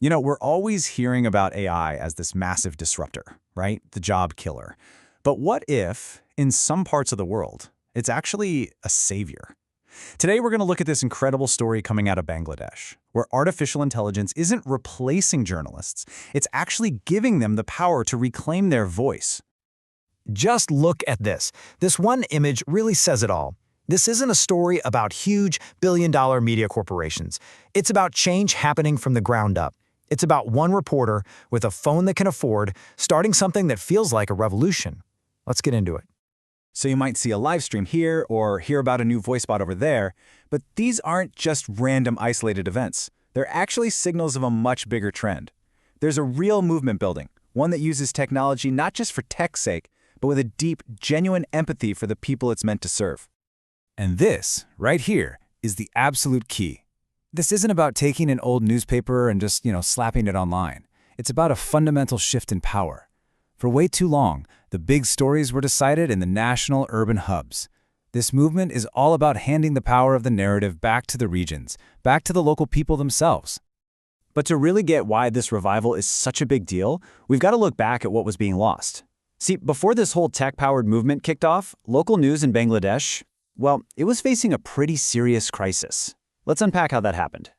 You know, we're always hearing about AI as this massive disruptor, right? The job killer. But what if, in some parts of the world, it's actually a savior? Today, we're going to look at this incredible story coming out of Bangladesh, where artificial intelligence isn't replacing journalists, it's actually giving them the power to reclaim their voice. Just look at this. This one image really says it all. This isn't a story about huge billion-dollar media corporations. It's about change happening from the ground up. It's about one reporter with a phone that can afford, starting something that feels like a revolution. Let's get into it. So you might see a live stream here or hear about a new voice bot over there, but these aren't just random isolated events. They're actually signals of a much bigger trend. There's a real movement building, one that uses technology not just for tech's sake, but with a deep, genuine empathy for the people it's meant to serve. And this, right here, is the absolute key. This isn't about taking an old newspaper and just, slapping it online. It's about a fundamental shift in power. For way too long, the big stories were decided in the national urban hubs. This movement is all about handing the power of the narrative back to the regions, back to the local people themselves. But to really get why this revival is such a big deal, we've got to look back at what was being lost. See, before this whole tech-powered movement kicked off, local news in Bangladesh, well, it was facing a pretty serious crisis. Let's unpack how that happened.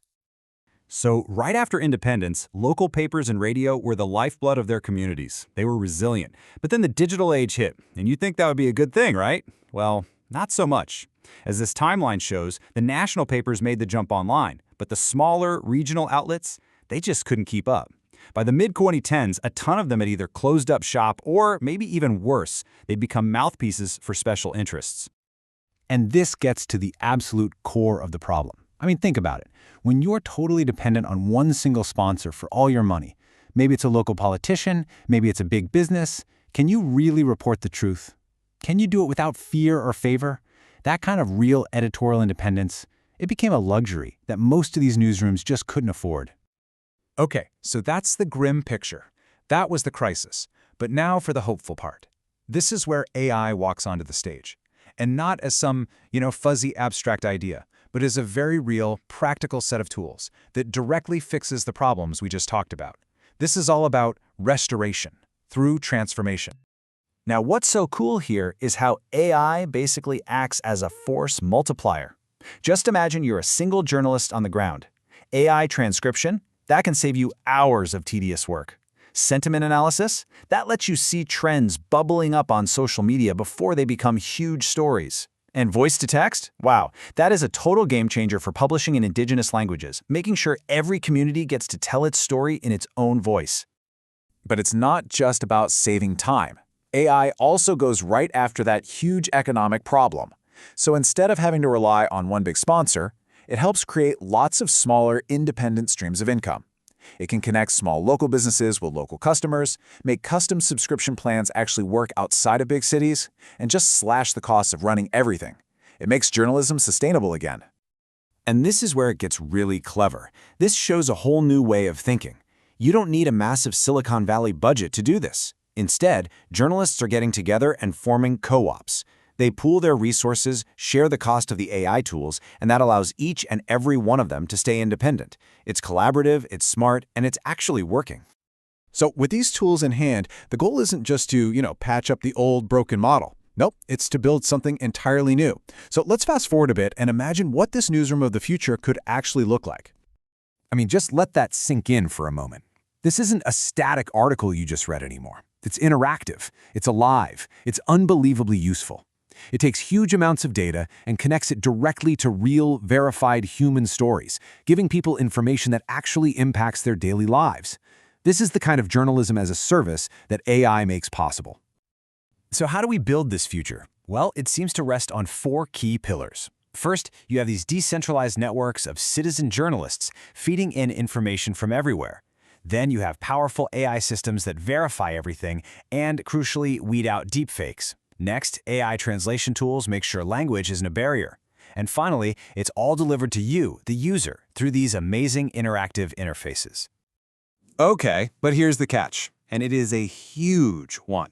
So, right after independence, local papers and radio were the lifeblood of their communities. They were resilient. But then the digital age hit, and you'd think that would be a good thing, right? Well, not so much. As this timeline shows, the national papers made the jump online, but the smaller, regional outlets, they just couldn't keep up. By the mid-2010s, a ton of them had either closed up shop or, maybe even worse, they'd become mouthpieces for special interests. And this gets to the absolute core of the problem. I mean, think about it. When you're totally dependent on one single sponsor for all your money, maybe it's a local politician, maybe it's a big business, can you really report the truth? Can you do it without fear or favor? That kind of real editorial independence, it became a luxury that most of these newsrooms just couldn't afford. Okay, so that's the grim picture. That was the crisis. But now for the hopeful part. This is where AI walks onto the stage. And not as some, fuzzy abstract idea, but as a very real, practical set of tools that directly fixes the problems we just talked about. This is all about restoration through transformation. Now, what's so cool here is how AI basically acts as a force multiplier. Just imagine you're a single journalist on the ground. AI transcription, that can save you hours of tedious work. Sentiment analysis, that lets you see trends bubbling up on social media before they become huge stories. And voice-to-text? Wow, that is a total game changer for publishing in indigenous languages, making sure every community gets to tell its story in its own voice. But it's not just about saving time. AI also goes right after that huge economic problem. So instead of having to rely on one big sponsor, it helps create lots of smaller, independent streams of income. It can connect small local businesses with local customers, make custom subscription plans actually work outside of big cities, and just slash the costs of running everything. It makes journalism sustainable again. And this is where it gets really clever. This shows a whole new way of thinking. You don't need a massive Silicon Valley budget to do this. Instead, journalists are getting together and forming co-ops. They pool their resources, share the cost of the AI tools, and that allows each and every one of them to stay independent. It's collaborative, it's smart, and it's actually working. So with these tools in hand, the goal isn't just to, patch up the old broken model. Nope, it's to build something entirely new. So let's fast forward a bit and imagine what this newsroom of the future could actually look like. I mean, just let that sink in for a moment. This isn't a static article you just read anymore. It's interactive, it's alive, it's unbelievably useful. It takes huge amounts of data and connects it directly to real, verified human stories, giving people information that actually impacts their daily lives. This is the kind of journalism as a service that AI makes possible. So how do we build this future? Well, it seems to rest on 4 key pillars. First, you have these decentralized networks of citizen journalists feeding in information from everywhere. Then you have powerful AI systems that verify everything and, crucially, weed out deepfakes. Next, AI translation tools make sure language isn't a barrier. And finally, it's all delivered to you, the user, through these amazing interactive interfaces. Okay, but here's the catch, and it is a huge one.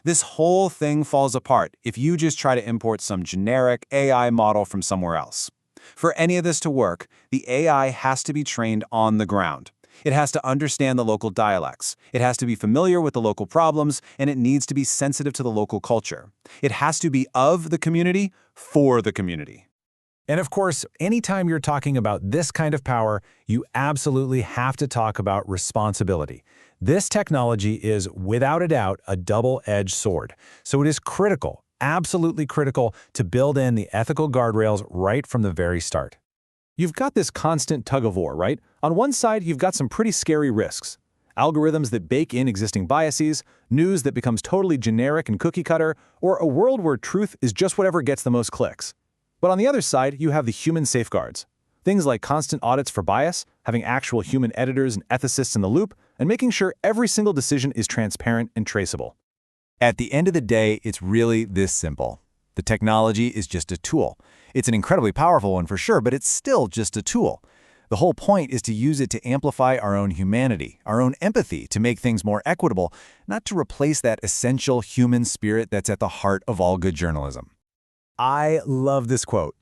This whole thing falls apart if you just try to import some generic AI model from somewhere else. For any of this to work, the AI has to be trained on the ground. It has to understand the local dialects. It has to be familiar with the local problems, and it needs to be sensitive to the local culture. It has to be of the community, for the community. And of course, anytime you're talking about this kind of power, you absolutely have to talk about responsibility. This technology is, without a doubt, a double-edged sword. So it is critical, absolutely critical, to build in the ethical guardrails right from the very start. You've got this constant tug-of-war, right? On one side, you've got some pretty scary risks. Algorithms that bake in existing biases, news that becomes totally generic and cookie-cutter, or a world where truth is just whatever gets the most clicks. But on the other side, you have the human safeguards. Things like constant audits for bias, having actual human editors and ethicists in the loop, and making sure every single decision is transparent and traceable. At the end of the day, it's really this simple. The technology is just a tool. It's an incredibly powerful one for sure, but it's still just a tool. The whole point is to use it to amplify our own humanity, our own empathy, to make things more equitable, not to replace that essential human spirit that's at the heart of all good journalism. I love this quote.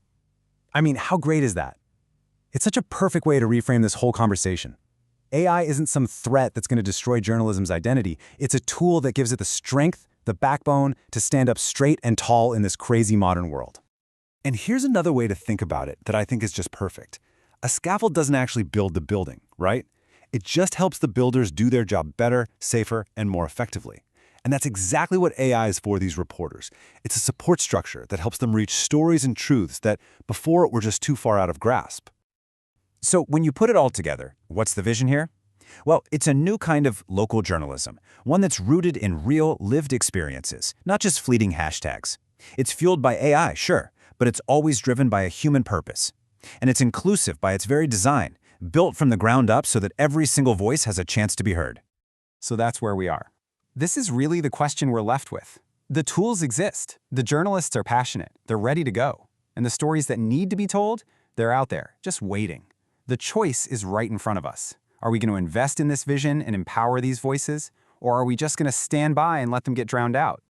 I mean, how great is that? It's such a perfect way to reframe this whole conversation. AI isn't some threat that's going to destroy journalism's identity. It's a tool that gives it the strength, the backbone, to stand up straight and tall in this crazy modern world. And here's another way to think about it that I think is just perfect. A scaffold doesn't actually build the building, right? It just helps the builders do their job better, safer, and more effectively. And that's exactly what AI is for these reporters. It's a support structure that helps them reach stories and truths that before were just too far out of grasp. So when you put it all together, what's the vision here? Well, it's a new kind of local journalism, one that's rooted in real, lived experiences, not just fleeting hashtags. It's fueled by AI, sure, but it's always driven by a human purpose. And it's inclusive by its very design, built from the ground up so that every single voice has a chance to be heard. So that's where we are. This is really the question we're left with. The tools exist, the journalists are passionate, they're ready to go. And the stories that need to be told, they're out there, just waiting. The choice is right in front of us. Are we going to invest in this vision and empower these voices, or are we just going to stand by and let them get drowned out?